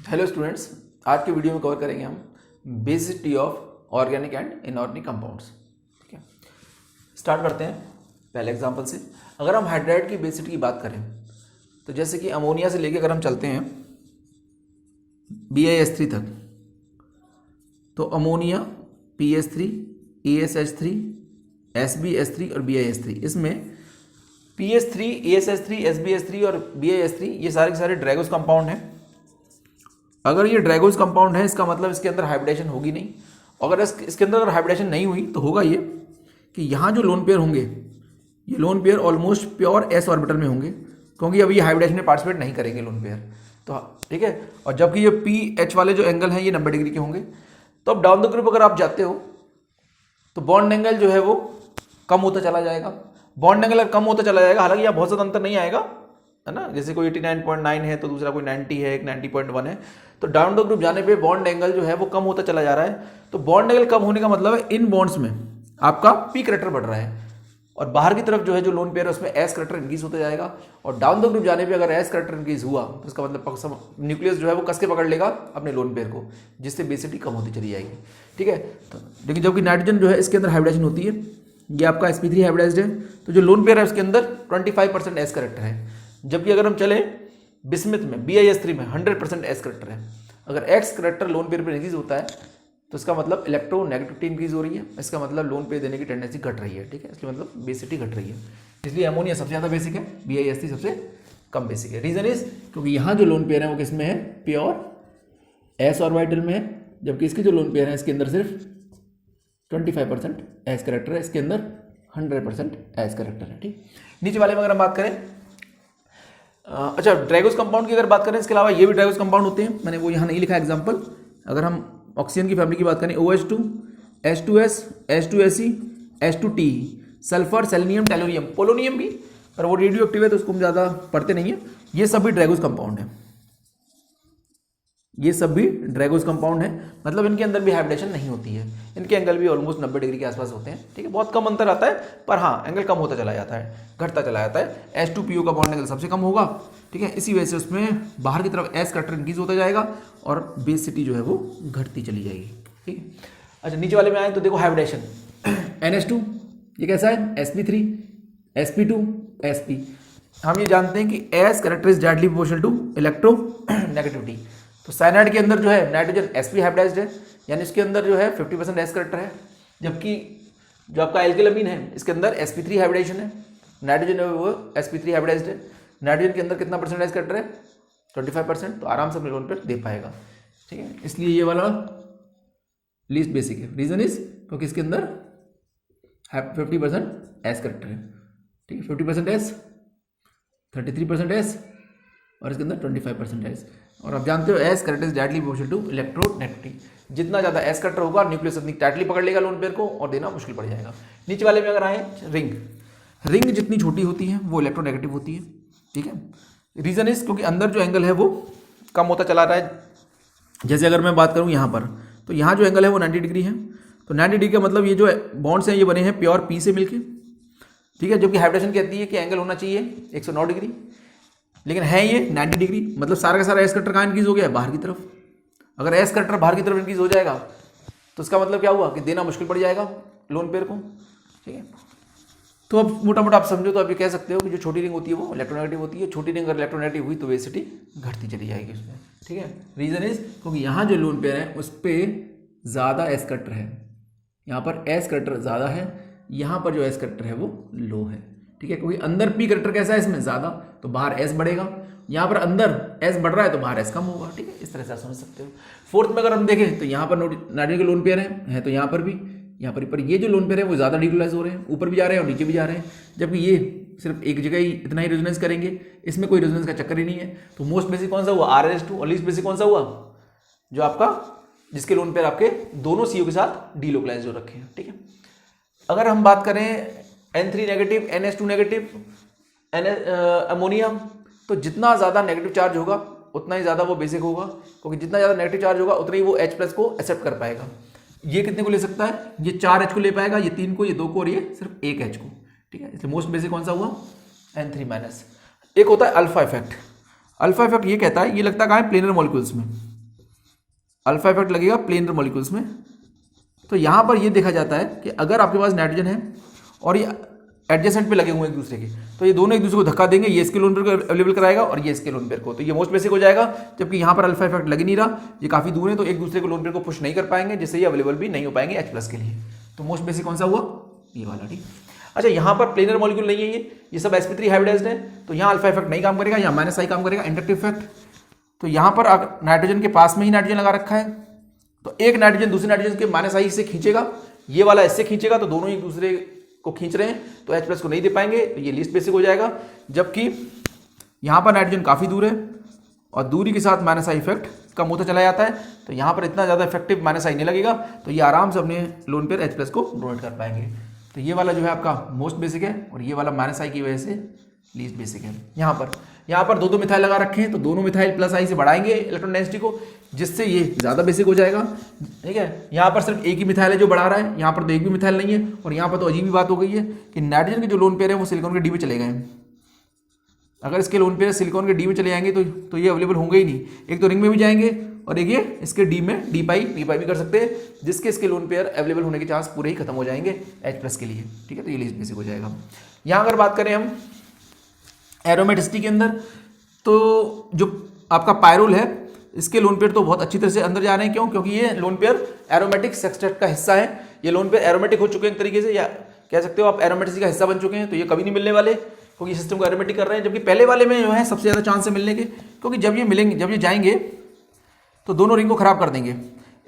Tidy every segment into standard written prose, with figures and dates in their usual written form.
Hello students, आज के video में कवर करेंगे हम basicity of organic and inorganic compounds. ठीक है, स्टार्ट करते हैं पहले एग्जांपल से। अगर हम हाइड्राइड की बेसिसिटी की बात करें तो जैसे कि अमोनिया से लेके अगर हम चलते हैं BiS3 तक, तो अमोनिया PS3, ESH3, SbS3 और BiS3, इसमें PS3, ESH3, SbS3 और BiS3 ये सारे के सारे ड्रैगोस कंपाउंड हैं। अगर ये ड्रैगोस कंपाउंड है इसका मतलब इसके अंदर हाइब्रिडेशन होगी नहीं। अगर इसके अंदर अगर हाइब्रिडेशन नहीं हुई तो होगा ये कि यहाँ जो लोन पेयर होंगे ये lone pair almost pure s orbital में होंगे, क्योंकि अभी ये हाइब्रिडेशन में पार्टिसिपेट नहीं करेंगे लोन पेयर। तो ठीक है, और जबकि ये PH वाले जो एंगल हैं ये 90 डिग्री के होंगे। तो अब डाउन द ग्रुप अगर आप जाते हो तो बॉन्ड एंगल जो है वो कम होता चला जाएगा। बॉन्ड एंगल अगर कम होता चला जाएगा, हालांकि यहाँ बहुत ज़्यादा अंतर नहीं आएगा, है ना। जैसे कोई 89.9 है तो दूसरा कोई 90 है, एक 90.1 है, तो डाउन द ग्रुप जाने पे बॉन्ड एंगल जो है वो कम होता चला जा रहा है। तो बॉन्ड एंगल कम होने का मतलब है इन बॉन्ड्स में आपका पी करैक्टर बढ़ रहा है, और बाहर की तरफ जो है जो लोन पेयर है उसमें एस करैक्टर इंक्रीज होता जाएगा। और डाउन द ग्रुप जाने पे अगर एस करैक्टर इंक्रीज हुआ तो इसका मतलब न्यूक्लियस जो है वो कस के पकड़ लेगा अपने लोन पेयर को, जिससे बेसिसिटी कम होती चली जाएगी। ठीक है, तो लेकिन जबकि नाइट्रोजन जो है इसके अंदर हाइब्रिडेशन होती है, ये आपका sp3 हाइब्रिडाइज्ड है, तो जो लोन पेयर है उसके अंदर 25% एस करैक्टर है। जबकि अगर हम चले बिस्मिथ में BiS3 में 100% एस करैक्टर है। अगर एक्स करैक्टर लोन पेयर पर इंक्रीज होता है तो इसका मतलब इलेक्ट्रोनेगेटिविटी इंक्रीज हो रही है, इसका मतलब लोन पेयर देने की टेंडेंसी घट रही है। ठीक है, इसलिए मतलब बेसिसिटी घट रही है। इसलिए अमोनिया सबसे ज़्यादा बेसिक है, BiS3 सबसे कम बेसिक है। रीजन इज क्योंकि यहाँ जो लोन पेयर है वो किस में है, प्योर एस ऑर्बिटल में है, जबकि इसकी जो लोन पेयर है इसके अंदर सिर्फ 25% एस करैक्टर है, इसके अंदर 100% एस करैक्टर है। ठीक, नीचे वाले में अगर हम बात करें, अच्छा ड्रैगोस कंपाउंड की अगर बात करें, इसके अलावा ये भी ड्रैगोस कंपाउंड होते हैं, मैंने वो यहाँ नहीं लिखा एग्जांपल। अगर हम ऑक्सीजन की फैमिली की बात करें, OH2, H2S, H2Se, H2Te, sulphur, selenium, टेलोनियम, polonium भी, पर वो रेडियो एक्टिव है तो उसको हम ज़्यादा पढ़ते नहीं है। ये सब भी ड्रैगोस कंपाउंड है, ये सब भी ड्रैगोस कंपाउंड है, मतलब इनके अंदर भी हाइब्रिडेशन नहीं होती है। इनके एंगल भी ऑलमोस्ट 90 डिग्री के आसपास होते हैं। ठीक है, बहुत कम अंतर आता है, पर हाँ एंगल कम होता चला जाता है, घटता चला जाता है। H2PO का बॉन्ड एंगल सबसे कम होगा। ठीक है, इसी वजह से उसमें बाहर की तरफ एस करैक्टर इंक्रीज होता जाएगा और बेसिसिटी जो है वो घटती चली जाएगी। ठीक है, अच्छा नीचे वाले में आए तो देखो हाइब्रिडेशन NH2 ये कैसा है, sp3, sp2, sp। हम ये जानते हैं कि S character is directly proportional to electronegativity. तो साइनाइड के अंदर जो है नाइट्रोजन sp हाइब्रिडाइज्ड है, यानी इसके अंदर जो है 50% एस करैक्टर है, जबकि जो आपका एल्केलामीन है इसके अंदर sp3 हाइब्रिडाइजेशन है, नाइट्रोजन है वो sp3 हाइब्रिडाइज्ड है। नाइट्रोजन के अंदर कितना परसेंट एस करैक्टर है, 25%, तो आराम से अपने लोन पर दे पाएगा। ठीक है, इसलिए ये वाला लीस्ट बेसिक है। रीजन इज क्योंकि इसके अंदर 50% एस करैक्टर है। ठीक है, 50% एस, 33% एस, और इसके अंदर 25% एस। और आप जानते हो S character is directly proportional to electronegativity. जितना ज़्यादा एस करैक्टर होगा न्यूक्लियस उतनी टाइटली पकड़ लेगा लोन पेयर को और देना मुश्किल पड़ जाएगा। नीचे वाले में अगर आए रिंग जितनी छोटी होती है वो इलेक्ट्रोनेगेटिव होती है। ठीक है, रीजन इज क्योंकि अंदर जो एंगल है वो कम होता चला रहा है। जैसे अगर मैं बात करूँ यहाँ पर, तो यहाँ जो एंगल है वो 90 डिग्री है, तो 90 डिग्री का मतलब ये जो बॉन्ड्स हैं ये बने हैं प्योर पी से मिलके। ठीक है, जबकि हाइब्रिडेशन कहती है कि एंगल होना चाहिए 109 डिग्री, लेकिन है ये 90 डिग्री, मतलब सारा का सारा एस करैक्टर कहाँ इंक्रीज हो गया है, बाहर की तरफ। अगर एस करैक्टर बाहर की तरफ इंक्रीज हो जाएगा तो इसका मतलब क्या हुआ कि देना मुश्किल पड़ जाएगा लोन पेयर को। ठीक है, तो अब मोटा मोटा आप समझो तो आप ये कह सकते हो कि जो छोटी रिंग होती है वो इलेक्ट्रोनेगेटिव होती है। छोटी रिंग अगर इलेक्ट्रोनेगेटिव हुई तो बेसिसिटी घटती चली जाएगी उसमें। ठीक है, रीजन इज क्योंकि यहाँ जो लोन पेयर है उस पर ज़्यादा एस करैक्टर है, यहाँ पर एस करैक्टर ज़्यादा है, यहाँ पर जो एस करैक्टर है वो लो है। ठीक है, क्योंकि अंदर पी करैक्टर कैसा है इसमें ज़्यादा, तो बाहर एस बढ़ेगा, यहाँ पर अंदर एस बढ़ रहा है तो बाहर एस कम होगा। ठीक है, इस तरह से आप समझ सकते हो। फोर्थ में अगर हम देखें तो यहाँ पर नाइट्रोजन के लोन पेयर है तो यहाँ पर भी, यहाँ पर ये जो लोन पेयर है वो ज़्यादा डिग्रेलाइज हो रहे हैं, ऊपर भी जा रहे हैं और नीचे भी जा रहे हैं, जबकि ये सिर्फ एक जगह ही इतना ही रेजोनेंस करेंगे, इसमें कोई रेजोनेंस का चक्कर ही नहीं है। तो मोस्ट बेसिक कौन सा हुआ, RS2, और लीस्ट बेसिक कौन सा हुआ, जो आपका जिसके लोन पेयर आपके दोनों CO के साथ डीलोकलाइज हो रखे हैं। ठीक है, अगर हम बात करें N3 negative, NH2 negative, ammonia, तो जितना ज़्यादा नेगेटिव चार्ज होगा उतना ही ज़्यादा वो बेसिक होगा, क्योंकि जितना ज़्यादा नेगेटिव चार्ज होगा उतना ही वो H+ को एक्सेप्ट कर पाएगा। ये कितने को ले सकता है, ये 4H को ले पाएगा, ये 3 को, ये 2 को, और ये सिर्फ 1H को। ठीक है, इसलिए मोस्ट बेसिक कौन सा हुआ, N3-। एक होता है अल्फा इफेक्ट। अल्फा इफेक्ट ये कहता है, ये लगता कहाँ है, प्लेनर मॉलिक्यूल्स में। अल्फा इफेक्ट लगेगा प्लेनर मॉलिक्यूल्स में। तो यहाँ पर ये देखा जाता है कि अगर आपके पास नाइट्रोजन है और ये एडजेसेंट पे लगे हुए हैं एक दूसरे के, तो ये दोनों एक दूसरे को धक्का देंगे, ये इसके लोन पेयर को अवेलेबल कराएगा और ये इसके लोन पेयर को, तो ये मोस्ट बेसिक हो जाएगा। जबकि यहाँ पर अल्फा इफेक्ट लग नहीं रहा, ये काफी दूर है, तो एक दूसरे को लोन पेयर को पुश नहीं कर पाएंगे, जिससे ये अवेलेबल भी नहीं हो पाएंगे H+ के लिए। तो मोस्ट बेसिक कौन सा हुआ, ये वाला। ठीक, अच्छा यहाँ पर प्लेनर मॉलिक्यूल नहीं है, ये सब sp3 हाइब्रिडाइज्ड है, तो यहाँ अल्फा इफेक्ट नहीं काम करेगा, यहाँ -I काम करेगा, इंडक्टिव इफेक्ट। तो यहाँ पर नाइट्रोजन के पास में ही नाइट्रोजन लगा रखा है, तो एक नाइट्रोजन दूसरे नाइट्रोजन के -I से खींचेगा, ये वाला इससे खींचेगा, तो दोनों एक दूसरे को खींच रहे हैं, तो H+ को नहीं दे पाएंगे, तो ये लीस्ट बेसिक हो जाएगा। जबकि यहाँ पर नाइट्रोजन काफ़ी दूर है और दूरी के साथ -I इफेक्ट कम होता चला जाता है, तो यहाँ पर इतना ज़्यादा इफेक्टिव -I नहीं लगेगा, तो ये आराम से अपने लोन पेयर H+ को डोनेट कर पाएंगे। तो ये वाला जो है आपका मोस्ट बेसिक है और ये वाला -I की वजह से लीस्ट बेसिक है। यहाँ पर दो मिथाइल लगा रखे हैं, तो दोनों मिथाइल +I से बढ़ाएंगे इलेक्ट्रॉन डेंसिटी को, जिससे ये ज़्यादा बेसिक हो जाएगा। ठीक है, यहाँ पर सिर्फ एक ही मिथाइल है जो बढ़ा रहा है, यहाँ पर तो एक भी मिथाइल नहीं है। और यहाँ पर तो अजीब ही बात हो गई है कि नाइट्रोजन के जो लोन पेयर है वो सिलिकॉन के डी में चले गए हैं। अगर इसके लोन पेयर सिलिकॉन के डी में चले जाएंगे तो ये अवेलेबल होंगे ही नहीं, एक तो रिंग में भी जाएंगे और एक ये इसके डी में डी पाई भी कर सकते हैं, जिसके इसके लोन पेयर अवेलेबल होने के चांस पूरे ही खत्म हो जाएंगे H+ के लिए। ठीक है, तो ये लीस्ट बेसिक हो जाएगा। यहाँ अगर बात करें हम एरोमेटिसिटी के अंदर, तो जो आपका पायरोल है इसके लोन पेयर तो बहुत अच्छी तरह से अंदर जा रहे हैं। क्यों? क्योंकि ये लोन पेयर एरोमेटिक सेक्सटेट का हिस्सा है, ये लोन पेयर एरोमेटिक हो चुके हैं एक तरीके से, या कह सकते हो आप एरोमेटिसिटी का हिस्सा बन चुके हैं, तो ये कभी नहीं मिलने वाले क्योंकि सिस्टम को एरोमेटिक कर रहे हैं। जबकि पहले वाले में जो है सबसे ज़्यादा चांस है मिलने के, क्योंकि जब ये जाएंगे तो दोनों रिंग को खराब कर देंगे,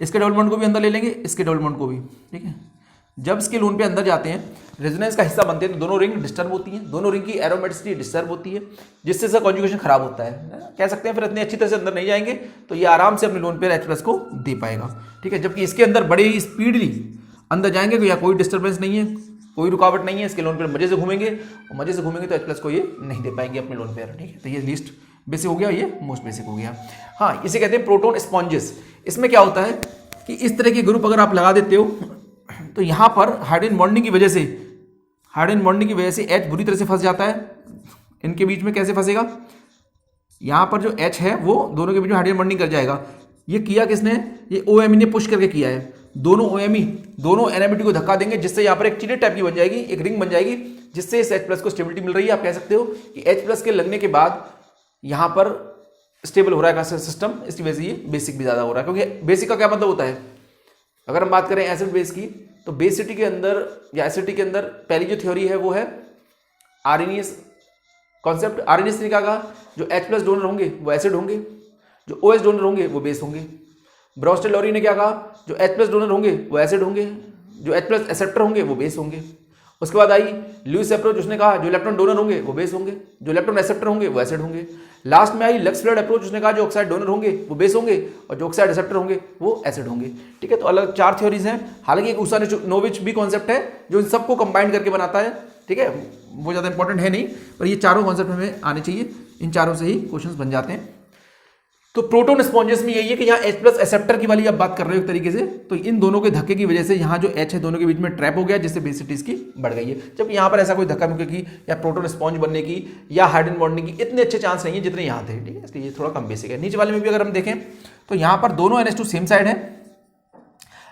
इसके डबल बॉन्ड को भी अंदर ले लेंगे, इसके डबल बॉन्ड को भी। ठीक है, जब इसके लोन पे अंदर जाते हैं, रेजोनेंस का हिस्सा बनते हैं, तो दोनों रिंग डिस्टर्ब होती हैं, दोनों रिंग की एरोमेटिसिटी डिस्टर्ब होती है, जिससे इसका कॉन्जुगेशन खराब होता है। कह सकते हैं फिर इतनी अच्छी तरह से अंदर नहीं जाएंगे, तो ये आराम से अपने लोन पेयर H+ को दे पाएगा। ठीक है, जबकि इसके अंदर बड़े ही स्पीडली अंदर जाएंगे, या कोई डिस्टर्बेंस नहीं है, कोई रुकावट नहीं है, इसके लोन पेयर मजे से घूमेंगे, और मजे से घूमेंगे तो H+ को ये नहीं दे पाएंगे अपने लोन पेयर। ठीक है, तो ये लीस्ट बेसिक हो गया, ये मोस्ट बेसिक हो गया। हाँ, इसे कहते हैं प्रोटोन स्पॉन्जेस। इसमें क्या होता है कि इस तरह के ग्रुप अगर आप लगा देते हो, तो यहाँ पर हाइड्रोजन बॉन्डिंग की वजह से H बुरी तरह से फंस जाता है। इनके बीच में कैसे फंसेगा, यहाँ पर जो H है वो दोनों के बीच में हाइड्रोजन बॉन्डिंग कर जाएगा। ये किया किसने, ये OMe ने पुश करके किया है। दोनों NMT को धक्का देंगे, जिससे यहाँ पर एक चिलेट टाइप की बन जाएगी, एक रिंग बन जाएगी, जिससे इस H+ को स्टेबिलिटी मिल रही है। आप कह सकते हो कि H+ के लगने के बाद यहाँ पर स्टेबल हो रहा है सिस्टम, इसकी वजह से ये बेसिक भी ज़्यादा हो रहा है। क्योंकि बेसिक का क्या मतलब होता है, अगर हम बात करें एसिड बेस की, तो बेसिटी के अंदर या एसिडिटी के अंदर पहली जो थ्योरी है वो है आर्रेनियस कॉन्सेप्ट। आर्रेनियस ने क्या कहा, जो H+ डोनर होंगे वो एसिड होंगे, जो OH डोनर होंगे वो बेस होंगे। ब्रॉस्टेल-लॉरी ने क्या कहा, जो H+ डोनर होंगे वो एसिड होंगे, जो H+ एक्सेप्टर होंगे वो बेस होंगे। उसके बाद आई लुईस अप्रोच, उसने कहा जो इलेक्ट्रॉन डोनर होंगे वो बेस होंगे, जो इलेक्ट्रॉन एक्सेप्टर होंगे वो एसिड होंगे। लास्ट में आई लक्स फ्लड अप्रोच, उसने कहा जो ऑक्साइड डोनर होंगे वो बेस होंगे और जो ऑक्साइड एक्सेप्टर होंगे वो एसिड होंगे। ठीक है, तो अलग 4 थ्योरीज हैं। हालांकि एक ऊसानोविच भी कॉन्सेप्ट है जो इन सबको कंबाइन करके बनाता है। ठीक है, वो ज़्यादा इंपॉर्टेंट है नहीं, पर ये चारों कॉन्सेप्ट हमें आने चाहिए, इन चारों से ही क्वेश्चन बन जाते हैं। तो प्रोटोन स्पॉन्जेस में यही है कि यहाँ H+ एक्सेप्टर की वाली आप बात कर रहे हो एक तरीके से, तो इन दोनों के धक्के की वजह से यहाँ जो H है दोनों के बीच में ट्रैप हो गया, जिससे बेसिटी इसकी बढ़ गई है। जबकि यहाँ पर ऐसा कोई धक्का मुक्के की या प्रोटोन स्पॉन्ज बनने की या हाइड्रोजन बॉन्डिंग की इतने अच्छे चांस नहीं है जितने यहाँ थे। ठीक है, इसलिए ये थोड़ा कम बेसिक है। नीचे वाले में भी अगर हम देखें तो यहाँ पर दोनों NH2 सेम साइड है।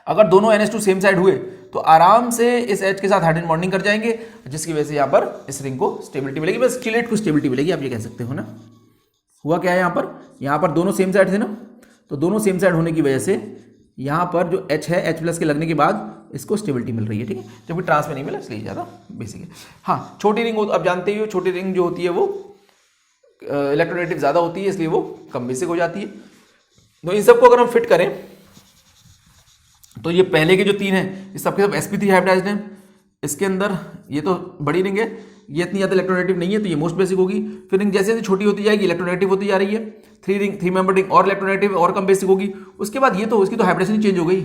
अगर दोनों NH2 सेम साइड हुए तो आराम से इस H के साथ हाइड्रोजन बॉन्डिंग कर जाएंगे, जिसकी वजह से यहाँ पर इस रिंग को स्टेबिलिटी मिलेगी, बस चिलेट को स्टेबिलिटी मिलेगी, आप ये कह सकते हो ना। हुआ क्या है यहाँ पर दोनों सेम साइड थे ना, तो दोनों सेम साइड होने की वजह से यहाँ पर जो H है H+ के लगने के बाद इसको स्टेबिलिटी मिल रही है। ठीक है, जबकि ट्रांस में नहीं मिला, इसलिए ज़्यादा बेसिक है। हाँ, छोटी रिंग आप जानते ही हो, छोटी रिंग जो होती है वो इलेक्ट्रोनेगेटिव ज़्यादा होती है, इसलिए वो कम बेसिक हो जाती है। तो इन सबको अगर हम फिट करें तो ये पहले के जो 3 हैं ये सबके सब sp3 हाइब्रिडाइज्ड हैं। इसके अंदर ये तो बड़ी रिंग है, ये इतनी ज़्यादा इलेक्ट्रोनेगेटिव नहीं है, तो ये मोस्ट बेसिक होगी। फिर रिंग जैसे जैसे छोटी होती जाएगी इलेक्ट्रोनेगेटिव होती जा रही है। 3 मेंबर रिंग और इलेक्ट्रोनेगेटिव और कम बेसिक होगी। उसके बाद ये तो इसकी तो हाइब्रिडेशन चेंज हो गई,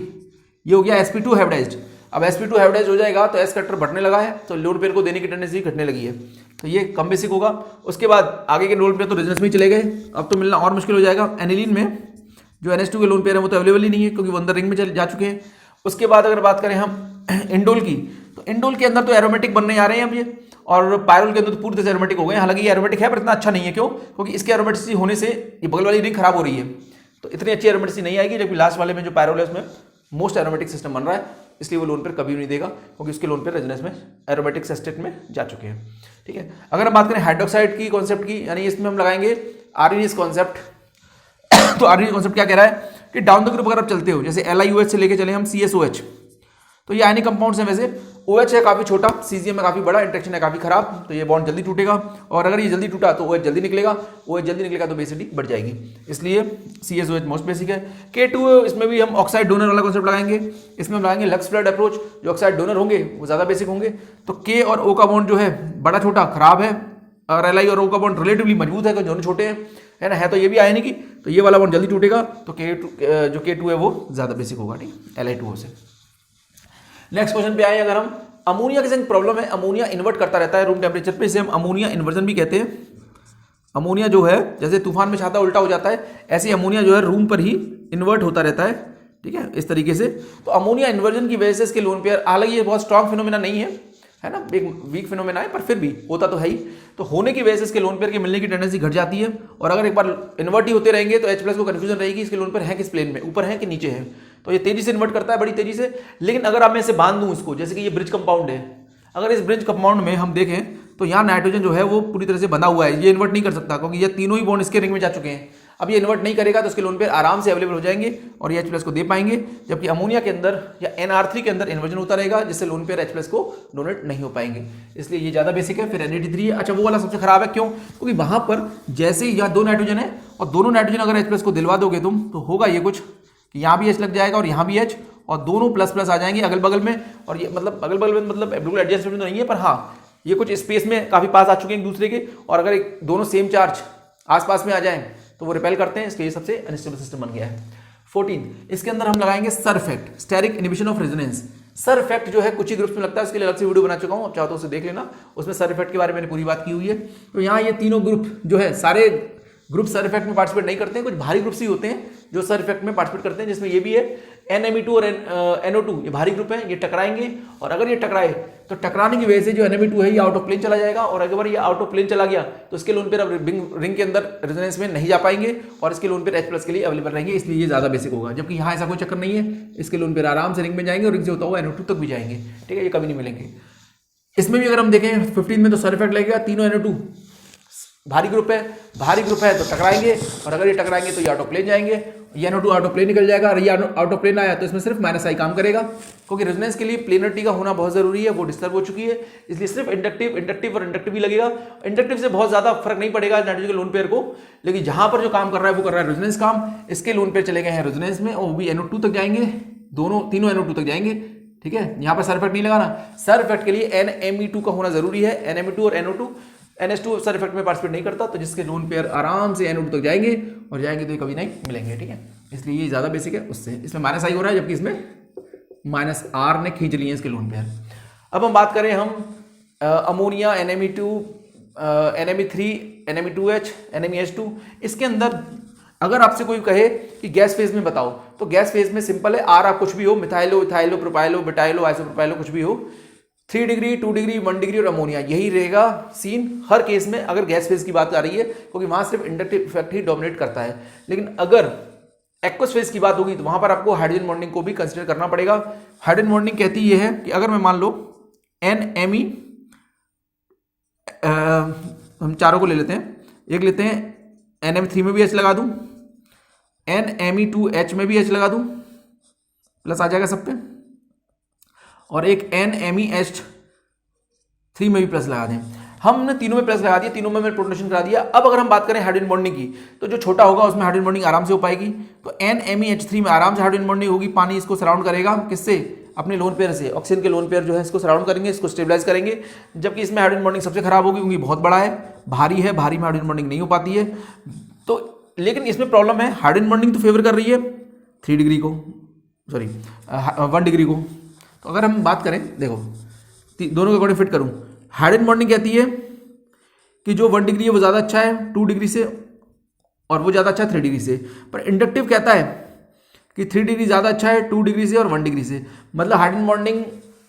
ये हो गया sp2 हाइब्रिडाइज्ड। अब sp2 हाइब्रिडाइज्ड हो जाएगा तो s फैक्टर बढ़ने लगा है, तो लोन पेयर को देने की टेंडेंसी घटने लगी है, तो ये कम बेसिक होगा। उसके बाद आगे के लोन पेयर तो रेजोनेंस में ही चले गए, अब तो मिलना और मुश्किल हो जाएगा। एनिलीन में जो NH2 के लोन पेयर है वो तो अवेलेबल ही नहीं है, क्योंकि वो अंदर रिंग में जा चुके हैं। उसके बाद अगर बात करें हम इंडोल की, तो इंडोल के अंदर तो एरोमेटिक बनने जा रहे हैं अब ये, और पायरोल के अंदर तो पूरी तरह से एरोमेटिक हो गए। हालांकि ये एरोमेटिक है पर इतना अच्छा नहीं है। क्यों? क्योंकि इसके एरोमेटिसिटी होने से ये बगल वाली रिंग खराब हो रही है, तो इतनी अच्छी एरोमेटिसिटी नहीं आएगी, जबकि लास्ट वाले में जो पायरोल है उसमें मोस्ट एरोमेटिक सिस्टम बन रहा है, इसलिए वो लोन पेयर कभी नहीं देगा, क्योंकि उसके लोन पेयर रेजोनेंस में एरोमेटिक सेस्टेट में जा चुके हैं। ठीक है, अगर हम बात करें हाइड्रोक्साइड की कॉन्सेप्ट की, यानी इसमें हम लगाएंगे आर्गेनियस कॉन्सेप्ट। तो आर्गेनियस कॉन्सेप्ट क्या कह रहा है कि डाउन द ग्रुप अगर आप चलते हो, जैसे LiOH से लेके चले हम CSOH, तो ये आयनिक कंपाउंड्स हैं। वैसे OH है काफी छोटा, CCM है काफी बड़ा, इंटरेक्शन है काफी खराब, तो ये बॉन्ड जल्दी टूटेगा, और अगर ये जल्दी टूटा तो OH जल्दी निकलेगा, OH जल्दी निकलेगा तो बेसिसिटी बढ़ जाएगी, इसलिए CSOH मोस्ट बेसिक है। K2, इसमें भी हम ऑक्साइड डोनर वाला कॉन्सेप्ट लगाएंगे, इसमें हम लगाएंगे लक्स फ्लड अप्रोच, जो ऑक्साइड डोनर होंगे वो ज्यादा बेसिक होंगे। तो K और O का बॉन्ड जो है बड़ा छोटा खराब है, और Li और O का बॉन्ड रिलेटिवली मजबूत है, दोनों छोटे हैं, है ना, है तो ये भी आयनिक ही, तो ये वाला बॉन्ड जल्दी टूटेगा, तो जो K2 है वो ज्यादा बेसिक होगा, ठीक, Li2O से। नेक्स्ट क्वेश्चन पे आए अगर हम, अमोनिया के संग प्रॉब्लम है, अमोनिया इन्वर्ट करता रहता है रूम टेम्परेचर पे, इसे हम अमोनिया इन्वर्जन भी कहते हैं। अमोनिया जो है जैसे तूफान में छाता उल्टा हो जाता है, ऐसे ही अमोनिया जो है रूम पर ही इन्वर्ट होता रहता है, ठीक है, इस तरीके से। तो अमोनिया इन्वर्जन की वजह से इसके लोन पेयर, हालांकि ये बहुत स्ट्रॉन्ग फिनोमेना नहीं है ना, एक वीक फिनोमेना है, पर फिर भी होता तो है ही। तो होने की वजह से इसके लोन पेयर के मिलने की टेंडेंसी घट जाती है, और अगर एक बार इन्वर्ट ही होते रहेंगे तो H+ को कंफ्यूजन रहेगी इसके लोन पेयर है किस प्लेन में, ऊपर है कि नीचे है, तो ये तेजी से इन्वर्ट करता है, बड़ी तेजी से। लेकिन अगर आप मैं इसे बांध दूं इसको, जैसे कि ये ब्रिज कंपाउंड है, अगर इस ब्रिज कंपाउंड में हम देखें तो यहाँ नाइट्रोजन जो है वो पूरी तरह से बंधा हुआ है, ये इन्वर्ट नहीं कर सकता, क्योंकि ये तीनों ही बॉन्ड इसके रिंग में जा चुके हैं। अब ये इन्वर्ट नहीं करेगा तो इसके लोन पेयर आराम से अवेलेबल हो जाएंगे और ये H+ को दे पाएंगे, जबकि अमोनिया के अंदर या NR3 के अंदर इन्वर्जन होता रहेगा, जिससे लोन पेयर H+ को डोनेट नहीं हो पाएंगे, इसलिए ये ज्यादा बेसिक है। फिर NAD3 है, अच्छा वो वाला सबसे खराब है, क्यों, क्योंकि वहां पर जैसे ही यहाँ 2 नाइट्रोजन है और दोनों नाइट्रोजन अगर H+ को दिलवा दोगे तुम, तो होगा ये कुछ कि यहाँ भी H लग जाएगा और यहाँ भी H, और दोनों प्लस आ जाएंगे अगल बगल में, और ये मतलब अगल बगल में मतलब बिल्कुल एडजस्टमेंट तो नहीं है, पर हाँ ये कुछ स्पेस में काफी पास आ चुके हैं एक दूसरे के, और अगर एक दोनों सेम चार्ज आसपास में आ जाएं तो वो रिपेल करते हैं, इसके लिए सबसे अनस्टेबल सिस्टम बन गया है। 14, इसके अंदर हम लगाएंगे SIR effect, steric inhibition of resonance. SIR effect जो है कुछ ही ग्रुप्स में लगता है, उसके लिए अलग से वीडियो बना चुका हूं, आप चाहो तो उसे देख लेना, उसमें सर इफेक्ट के बारे में मैंने पूरी बात की हुई है। तो यहाँ ये तीनों ग्रुप जो है, सारे ग्रुप सर इफेक्ट में पार्टिसिपेट नहीं करते हैं, कुछ भारी ग्रुप्स ही होते हैं जो सर इफेक्ट में पार्टिसिपेट करते हैं, जिसमें ये भी है NMe2 और NO2, ये भारी ग्रुप है, ये टकराएंगे, और अगर ये टकराए तो टकराने की वजह से जो NMe2 है ये आउट ऑफ प्लेन चला जाएगा, और अगर ये आउट ऑफ प्लेन चला गया तो इसके लोन पेयर अब रिंग के अंदर रेजोनेंस में नहीं जा पाएंगे, और इसके लोन पेयर H+ के लिए अवेलेबल रहेंगे, इसलिए ये ज्यादा बेसिक होगा। जबकि यहाँ ऐसा कोई चक्कर नहीं है, इसके लोन पेयर आराम से रिंग में जाएंगे और रिंग से होता हुआ NO2 तक भी जाएंगे, ठीक है, ये कभी नहीं मिलेंगे। इसमें भी अगर हम देखें 15 में तो सर इफेक्ट लगेगा, तीनों NO2 भारी ग्रुप है तो टकराएंगे, और अगर ये टकराएंगे तो ये आउट ऑफ प्लेन जाएंगे, ये NO2 आउट ऑफ प्लेन निकल जाएगा, और ये आउट ऑफ प्लेन आया तो इसमें सिर्फ -I काम करेगा, क्योंकि रेजोनेंस के लिए प्लेनरिटी का होना बहुत जरूरी है, वो डिस्टर्ब हो चुकी है, इसलिए सिर्फ इंडक्टिव और इंडक्टिव ही लगेगा। इंडक्टिव से बहुत ज्यादा फर्क नहीं पड़ेगा नाइट्रोजन के लोन पेयर को, लेकिन जहां पर जो काम कर रहा है वो कर रहा है रेजोनेंस काम, इसके लोन पेयर चले गए हैं रेजोनेंस में, और वो भी NO2 तक जाएंगे, तीनों NO2 तक जाएंगे, ठीक है। यहाँ पर सर इफेक्ट नहीं लगाना, सर इफेक्ट के लिए NMe2 का होना जरूरी है, NMe2 और NO2, NH2 सर इफेक्ट में पार्टिसिपेट नहीं करता, तो जिसके लोन पेयर आराम से NO2 तक जाएंगे, और जाएंगे तो ये कभी नहीं मिलेंगे, ठीक है, इसलिए ये ज्यादा बेसिक है उससे। इसमें -I हो रहा है, जबकि इसमें -R ने खींच लिए हैं इसके लोन पेयर। अब हम बात करें हम ammonia, NMe2, NMe3, NMe2H, NMeH2, इसके अंदर अगर आपसे कोई कहे कि गैस फेज में बताओ, तो गैस फेज में सिंपल है, R आप कुछ भी हो, मिथाइलो, इथाइलो, प्रोपाइलो, बिटाइलो, आइसोप्रोपाइलो, कुछ भी हो, 3 डिग्री, 2 डिग्री, 1 डिग्री और अमोनिया, यही रहेगा सीन हर केस में अगर गैस फेज की बात आ रही है, क्योंकि वहां सिर्फ इंडक्टिव इफेक्ट ही डोमिनेट करता है। लेकिन अगर एक्वस फेज की बात होगी तो वहां पर आपको हाइड्रोजन बॉन्डिंग को भी कंसीडर करना पड़ेगा। हाइड्रोजन बॉन्डिंग कहती यह है कि अगर मैं मान लो NMe, हम चारों को ले लेते हैं, एक लेते हैं NMe3 में भी H लगा दूं, NMe2H में भी H लगा दूं, प्लस आ जाएगा सब पे, और एक NMeH3 में भी प्लस लगा दें। हमने तीनों में प्लस लगा दिया, तीनों में मैंने प्रोटोनेशन करा दिया। अब अगर हम बात करें हाइड्रोजन बॉन्डिंग की, तो जो छोटा होगा उसमें हाइड्रोजन बॉन्डिंग आराम से हो पाएगी, तो NMeH3 में आराम से हाइड्रोजन बॉन्डिंग होगी, पानी इसको सराउंड करेगा, किससे, अपने लोन पेयर से, ऑक्सीजन के लोन पेयर जो है इसको सराउंड करेंगे, इसको स्टेबलाइज करेंगे। जबकि इसमें हाइड्रोजन बॉन्डिंग सबसे खराब होगी, क्योंकि बहुत बड़ा है, भारी है, भारी में हाइड्रोजन बॉन्डिंग नहीं हो पाती है। तो लेकिन इसमें प्रॉब्लम है, हाइड्रोजन बॉन्डिंग तो फेवर कर रही है 3 डिग्री को, सॉरी 1 डिग्री को। तो अगर हम बात करें, देखो दोनों के अकॉर्डिंग फिट करूं, हाइड्रोजन बॉन्डिंग कहती है कि जो 1 डिग्री है वो ज़्यादा अच्छा है 2 डिग्री से, और वो ज़्यादा अच्छा है 3 डिग्री से। पर इंडक्टिव कहता है कि 3 डिग्री ज़्यादा अच्छा है 2 डिग्री से और 1 डिग्री से। मतलब हाइड्रोजन बॉन्डिंग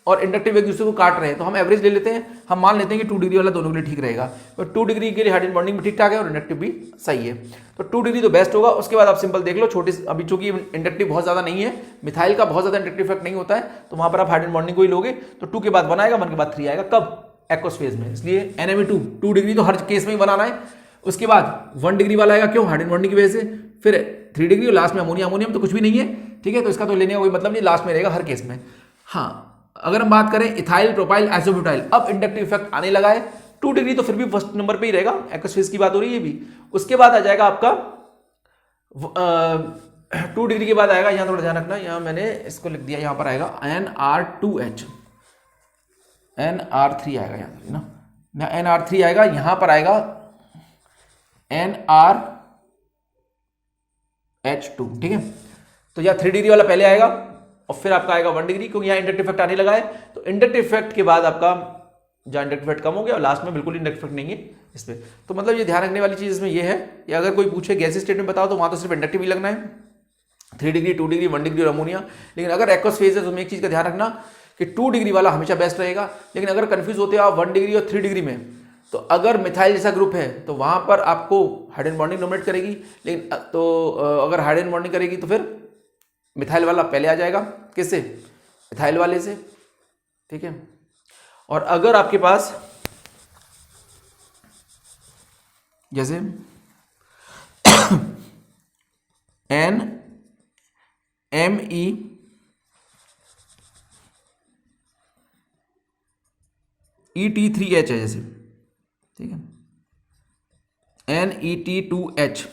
और इंडक्टिव एक दूसरे को काट रहे हैं, तो हम एवरेज ले लेते हैं, हम मान लेते हैं कि 2 डिग्री वाला दोनों के लिए ठीक रहेगा। तो 2 डिग्री के लिए हाइड्रोजन बॉन्डिंग भी ठीक ठाक है और इंडक्टिव भी सही है, तो 2 डिग्री तो बेस्ट होगा। उसके बाद आप सिंपल देख लो, छोटी अभी चूंकि इंडक्टिव बहुत ज्यादा नहीं है, मिथाइल का बहुत ज्यादा इंडक्टिव इफेक्ट नहीं होता है, तो वहां पर आप हाइड्रोजन बॉन्डिंग को ही लोगे, तो 2 के बाद 1 आएगा, 1 के बाद 3 आएगा, कब? एक्वस फेज में, इसलिए NME2 2 डिग्री तो हर केस में ही बनाना है। उसके बाद 1 डिग्री वाला आएगा, क्यों? हाइड्रोजन बॉन्डिंग की वजह से। फिर 3 डिग्री और लास्ट में अमोनिया, अमोनियम तो कुछ भी नहीं है, ठीक है, तो इसका तो लेने का कोई मतलब नहीं, लास्ट में रहेगा हर केस में। हाँ, अगर हम बात करें इथाइल, प्रोपाइल, आइसोब्यूटाइल, अब इंडक्टिव इफेक्ट आने लगा है। 2 डिग्री तो फिर भी फर्स्ट नंबर पे ही रहेगा, एक्वस फेज की बात हो रही है भी। उसके बाद आ जाएगा आपका 2 डिग्री के बाद आएगा, यहां थोड़ा ध्यान रखना, यहां मैंने इसको लिख दिया, यहां पर आएगा NR2H, NR3 आएगा यहां ना, NR3 आएगा, यहां पर आएगा NRH2, ठीक है। तो यह 3 डिग्री वाला पहले आएगा और फिर आपका आएगा 1 डिग्री, क्योंकि यहाँ इंडक्टिव इफेक्ट आने लगा है, तो इंडक्टिव इफेक्ट के बाद आपका जहाँ इंडक्टिव इफेक्ट कम हो गया और लास्ट में बिल्कुल इंडक्टिव इफेक्ट नहीं है इसमें। तो मतलब ये ध्यान रखने वाली चीज इसमें ये है, या अगर कोई पूछे गैसीय स्टेट में बताओ, तो वहां तो सिर्फ इंडक्टिव ही लगना है, 3 डिग्री, 2 डिग्री, 1 डिग्री और अमोनिया। लेकिन अगर एक्वस फेज है तो एक चीज का ध्यान रखना कि 2 डिग्री वाला हमेशा बेस्ट रहेगा। लेकिन अगर कंफ्यूज होते हो आप 1 डिग्री और 3 डिग्री में, तो अगर मिथाइल जैसा ग्रुप है तो वहां पर आपको हाइड्रोजन बॉन्डिंग डोमिनेट करेगी, लेकिन तो अगर हाइड्रोजन बॉन्डिंग करेगी तो फिर मिथाइल वाला पहले आ जाएगा, किससे? मिथाइल वाले से, ठीक है। और अगर आपके पास जैसे NME-ET3H है जैसे, ठीक है, NET2H,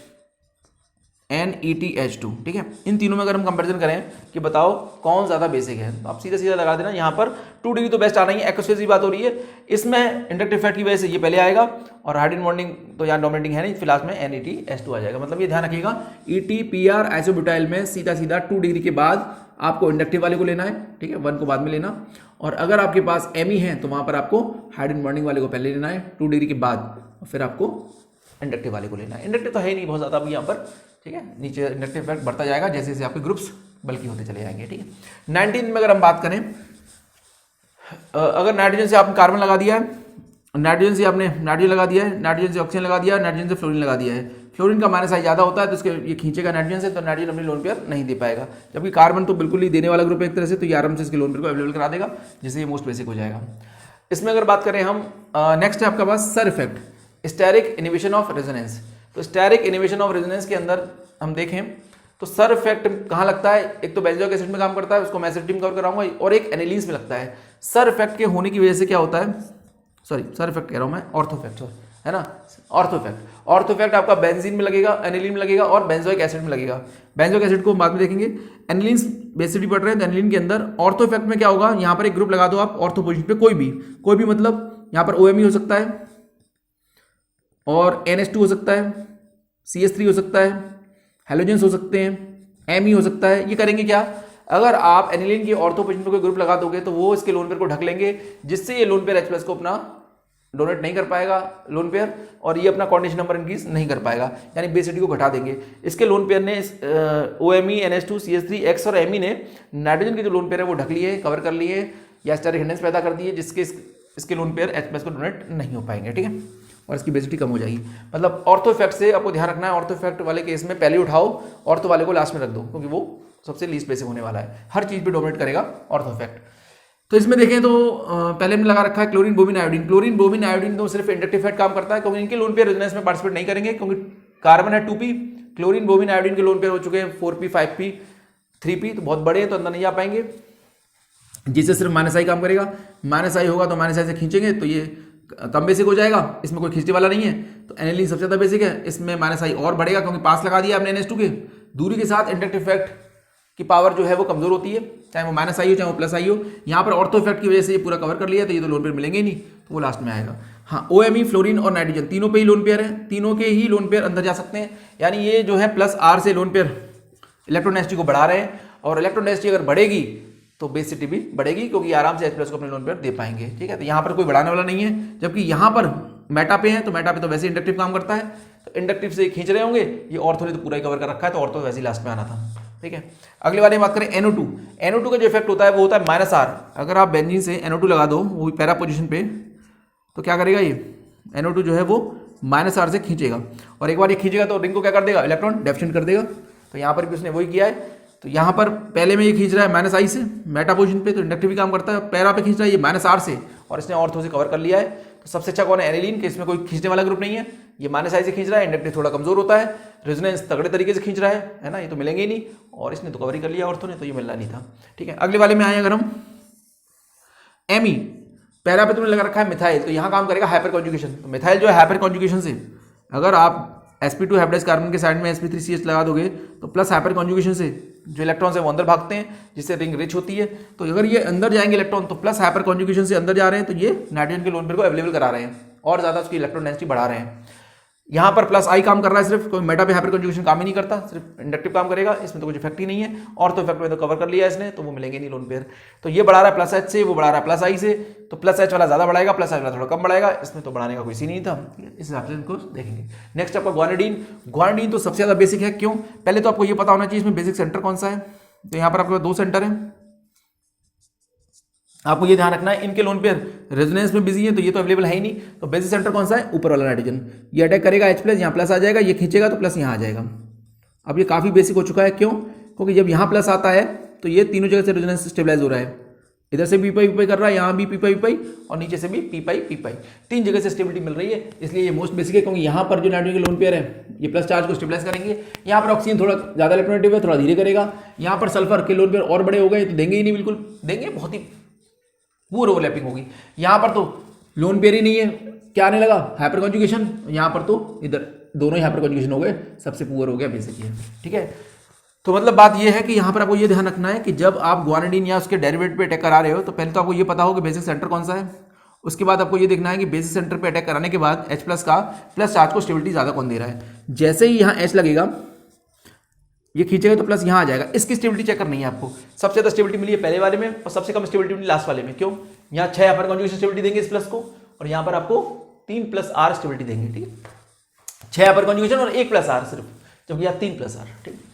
NETH2, ठीक है। इन तीनों में अगर हम कंपैरिजन करें कि बताओ कौन ज्यादा बेसिक है, तो आप सीधा सीधा लगा देना, यहाँ पर 2 डिग्री तो बेस्ट आ रही है, एक्वस फेज की बात हो रही है, इसमें इंडक्टिव इफेक्ट की वजह से ये पहले आएगा, और हाइड्रोजन बॉन्डिंग तो यहाँ डोमिनेटिंग है नहीं, फिर लास्ट में NETH2 आ जाएगा। मतलब ये ध्यान रखिएगा, ETPR आइसोब्यूटाइल में सीधा सीधा 2 डिग्री के बाद आपको इंडक्टिव वाले को लेना है, ठीक है, 1 को बाद में लेना। और अगर आपके पास ME है तो वहां पर आपको हाइड्रोजन बॉन्डिंग वाले को पहले लेना है 2 डिग्री के बाद, और फिर आपको इंडक्टिव वाले को लेना है। इंडक्टिव तो है ही नहीं बहुत ज्यादा अभी यहाँ पर, ठीक है, नीचे इंडक्टिव इफेक्ट बढ़ता जाएगा जैसे जैसे आपके ग्रुप्स बल्कि होते चले जाएंगे, ठीक है। 19 में अगर हम बात करें, अगर नाइट्रोजन से आपने कार्बन लगा दिया है, नाइट्रोजन से आपने नाइट्रोजन लगा दिया है, नाइट्रोजन से ऑक्सीजन लगा दिया है, नाइट्रोजन से फ्लोरीन लगा दिया है, फ्लोरीन का माइनस आई ज्यादा होता है तो इसके ये खींचेगा नाइट्रोजन से, तो नाइट्रोजन अपनी लोन पेयर नहीं दे पाएगा। जबकि कार्बन तो बिल्कुल ही देने वाला ग्रुप है एक तरह से, तो ये आराम से इसके लोन पेयर को अवेलेबल करा देगा, जिससे ये मोस्ट बेसिक हो जाएगा। इसमें अगर बात करें हम, नेक्स्ट है आपका पास SIR effect, steric inhibition of resonance. तो स्टेरिक इनिबिशन ऑफ रेजोनेंस के अंदर हम देखें तो सर इफेक्ट कहाँ लगता है? एक तो बेंजोइक एसिड में काम करता है, उसको मैं एसिड टीम कवर कराऊंगा, और एक एनिलीन्स में लगता है। सर इफेक्ट के होने की वजह से क्या होता है, सॉरी सर इफेक्ट कह रहा हूं मैं, ऑर्थो इफेक्ट है ना, ऑर्थो इफेक्ट आपका बेंजीन में लगेगा, एनिलीन में लगेगा और बेंजोइक एसिड में लगेगा। बेंजोइक एसिड को बाद में देखेंगे। एनिलीन्स बेसिसिटी पढ़ रहे हैं तो एनिलीन के अंदर ऑर्थो इफेक्ट में क्या होगा, यहाँ पर एक ग्रुप लगा दो आप ऑर्थो पोजीशन पे, कोई भी मतलब यहाँ पर OMe हो सकता है और NH2 हो सकता है, CH3 हो सकता है, हेलोजेंस हो सकते हैं, Me हो सकता है। ये करेंगे क्या, अगर आप एनिलीन की ऑर्थो पोजीशन पे कोई ग्रुप लगा दोगे तो वो इसके लोन पेयर को ढक लेंगे, जिससे ये लोन पेयर H+ को अपना डोनेट नहीं कर पाएगा लोन पेयर, और ये अपना कॉर्डिनेशन नंबर इंक्रीज नहीं कर पाएगा, यानी बेसिसिटी को घटा देंगे। इसके लोन पेयर ने OMe, NH2, CH3, X और Me ने नाइट्रोजन के जो लोन पेयर है वो ढक लिए, कवर कर लिए, या स्टेरिक हिंडेंस पैदा कर दिए, जिसके इसके लोन पेयर H+ को डोनेट नहीं हो पाएंगे, ठीक है, और इसकी बेसिसिटी कम हो जाएगी। मतलब ऑर्थो इफेक्ट से आपको ध्यान रखना है, ऑर्थो इफेक्ट वाले केस में पहले उठाओ, ऑर्थो वाले को लास्ट में रख दो, क्योंकि वो सबसे लीस्ट बेसिक होने वाला है, हर चीज पे डोमिनेट करेगा ऑर्थो इफेक्ट। तो इसमें देखें तो पहले हमने लगा रखा है chlorine, bromine, iodine. Chlorine, bromine, iodine तो सिर्फ इंडक्टिव इफेक्ट काम करता है, क्योंकि इनके लोन पेयर रेजोनेंस में पार्टिसिपेट नहीं करेंगे, क्योंकि कार्बन है 2p, क्लोरीन, ब्रोमीन, आयोडीन के लोन पेयर हो चुके हैं 4p, 5p, 3p, तो बहुत बड़े हैं तो अंदर नहीं आ पाएंगे, जिससे सिर्फ -I काम करेगा। -I होगा तो -I से खींचेंगे तो ये कम बेसिक हो जाएगा, इसमें कोई खींचने वाला नहीं है। तो एनिलीन सबसे ज्यादा बेसिक है, इसमें -I और बढ़ेगा, क्योंकि पास लगा दिया आपने NH2 के, दूरी के साथ इंडक्टिव इफेक्ट की पावर जो है वो कमजोर होती है, चाहे वो -I हो चाहे वो +I हो। यहाँ पर ऑर्थो इफेक्ट की वजह से ये पूरा कवर कर लिया, तो ये तो लोन पेयर मिलेंगे ही नहीं, तो वो लास्ट में आएगा। हाँ, OMe, फ्लोरीन और नाइट्रोजन तीनों पे ही लोन पेयर है, तीनों के ही लोन पेयर अंदर जा सकते हैं, यानी ये जो है +R से लोन पेयर इलेक्ट्रोनेसिटी को बढ़ा रहे हैं, और इलेक्ट्रोनेसिटी अगर बढ़ेगी तो बेसिसिटी भी बढ़ेगी, क्योंकि आराम से H+ को अपने लोन पेयर दे पाएंगे, ठीक है। तो यहाँ पर कोई बढ़ाने वाला नहीं है, जबकि यहाँ पर मेटा पे है, तो मेटा पे तो वैसे इंडक्टिव काम करता है, तो इंडक्टिव से खींच रहे होंगे, ये ऑर्थो ने तो पूरा ही कवर कर रखा है, तो ऑर्थो वैसे ही लास्ट में आना था। ठीक है। अगली वाली बात करें NO2। NO2 का जो इफेक्ट होता है वो होता है -R। अगर आप बेंजीन से NO2 लगा दो वो भी पैरा पोजीशन पे, तो क्या करेगा ये NO2 जो है वो -R से खींचेगा, और एक बार ये खींचेगा तो रिंग को क्या कर देगा, इलेक्ट्रॉन डेफिशिएंट कर देगा। तो यहाँ पर भी उसने वही किया है। तो यहाँ पर पहले में ये खींच रहा है -I से मेटा पोजीशन पे, तो इंडक्टिव भी काम करता है। पैरा पे खींच रहा है ये -R से, और इसने ऑर्थो से कवर कर लिया है। तो सबसे अच्छा कौन है, एनिलीन, के इसमें कोई खींचने वाला ग्रुप नहीं है। ये -I से खींच रहा है, इंडक्टिव थोड़ा कमजोर होता है, रेजोनेंस तगड़े तरीके से खींच रहा है ना, ये तो मिलेंगे ही नहीं, और इसने तो कवर ही कर लिया ऑर्थो ने, तो ये मिलना नहीं था। ठीक है। अगले वाले में आए अगर हम Me, पैरा पे तुमने लगा रखा है मिथाइल, तो यहाँ काम करेगा हाइपर कॉन्जुगेशन। तो मिथाइल जो है हाइपर कॉन्जुगेशन से, अगर आप sp2 हाइब्रिडाइज कार्बन के साइड में sp3CH लगा दोगे तो प्लस हाइपर कॉन्जुगेशन से जो इलेक्ट्रॉन्स है वो अंदर भागते हैं, जिससे रिंग रिच होती है। तो अगर ये अंदर जाएंगे इलेक्ट्रॉन तो प्लस हाइपर कॉन्जुगेशन से अंदर जा रहे हैं, तो ये नाइट्रोजन के लोन पेयर को अवेलेबल करा रहे हैं और ज्यादा उसकी इलेक्ट्रॉन डेंसिटी बढ़ा रहे हैं। यहाँ पर +I काम कर रहा है, सिर्फ कोई मेटा पे हाइपर कॉन्जुगेशन काम ही नहीं करता, सिर्फ इंडक्टिव काम करेगा, इसमें तो कुछ इफेक्ट ही नहीं है। और तो इफेक्ट में तो कवर कर लिया इसने, तो वो मिलेंगे नहीं लोन पेयर। तो ये बढ़ा रहा है +H से, वो बढ़ा रहा है +I से, तो +H वाला ज्यादा बढ़ाएगा, +I वाला थोड़ा कम बढ़ाएगा, इसमें तो बढ़ाने का कोई सीन नहीं था। इस हिसाब से इनको देखेंगे। नेक्स्ट आपका ग्वानिडीन। ग्वानिडीन तो सबसे ज्यादा बेसिक है। क्यों? पहले तो आपको ये पता होना चाहिए इसमें बेसिक सेंटर कौन सा है। तो यहाँ पर आपके पास 2 सेंटर है, आपको ये ध्यान रखना है, इनके लोन पेयर रेजोनेंस में बिजी है, तो ये तो अवेलेबल है ही नहीं। तो बेसिक सेंटर कौन सा है, ऊपर वाला नाइट्रोजन। ये अटैक करेगा H+, यहाँ प्लस आ जाएगा, ये खींचेगा तो प्लस यहाँ आ जाएगा। अब ये काफी बेसिक हो चुका है। क्यों? क्योंकि जब यहाँ प्लस आता है तो ये तीनों जगह से रेजोनेंस स्टेबलाइज हो रहा है। इधर से पी पाई कर रहा है, यहाँ भी पी पाई और नीचे से भी पी पाई, 3 जगह से स्टेबिलिटी मिल रही है। इसलिए ये मोस्ट बेसिक है, क्योंकि यहाँ पर जो नाइट्रोजन के लोन पेयर है ये प्लस चार्ज को स्टेबलाइज करेंगे। यहाँ पर ऑक्सीजन थोड़ा ज्यादा इलेक्ट्रोनेगेटिव है, थोड़ा धीरे करेगा। यहाँ पर सल्फर के लोन पेयर और बड़े हो गए, तो देंगे ही नहीं, बिल्कुल देंगे, बहुत ही पूरी ओवरलैपिंग होगी। यहाँ पर तो लोन पेयर ही नहीं है, क्या आने लगा, हाइपर कॉन्जुगेशन। यहाँ पर तो इधर दोनों ही हाइपर कॉन्जुगेशन हो गए, सबसे पुअर हो गया बेसिक ये। ठीक है। तो मतलब बात ये है कि यहाँ पर आपको ये ध्यान रखना है कि जब आप ग्वानिडीन या उसके डेरिवेटिव पे अटैक करा रहे हो, तो पहले तो आपको ये पता हो कि बेसिक सेंटर कौन सा है। उसके बाद आपको ये देखना है कि बेसिक सेंटर पे अटैक कराने के बाद H+ का प्लस चार्ज को स्टेबिलिटी ज्यादा कौन दे रहा है। जैसे ही यहाँ H लगेगा, ये खींचेगा तो प्लस यहाँ आ जाएगा। इसकी स्टेबिलिटी चेक करनी है आपको। सबसे ज्यादा स्टेबिलिटी मिली है पहले वाले में, और सबसे कम स्टेबिलिटी मिली लास्ट वाले में। क्यों? यहाँ 6 हाइपर कॉन्जुगेशन स्टेबिलिटी देंगे इस प्लस को, और यहाँ पर आपको 3+R स्टेबिलिटी देंगे। ठीक है। 6 हाइपर कॉन्जुगेशन और 1+R सिर्फ, जबकि यहाँ 3+R। ठीक है।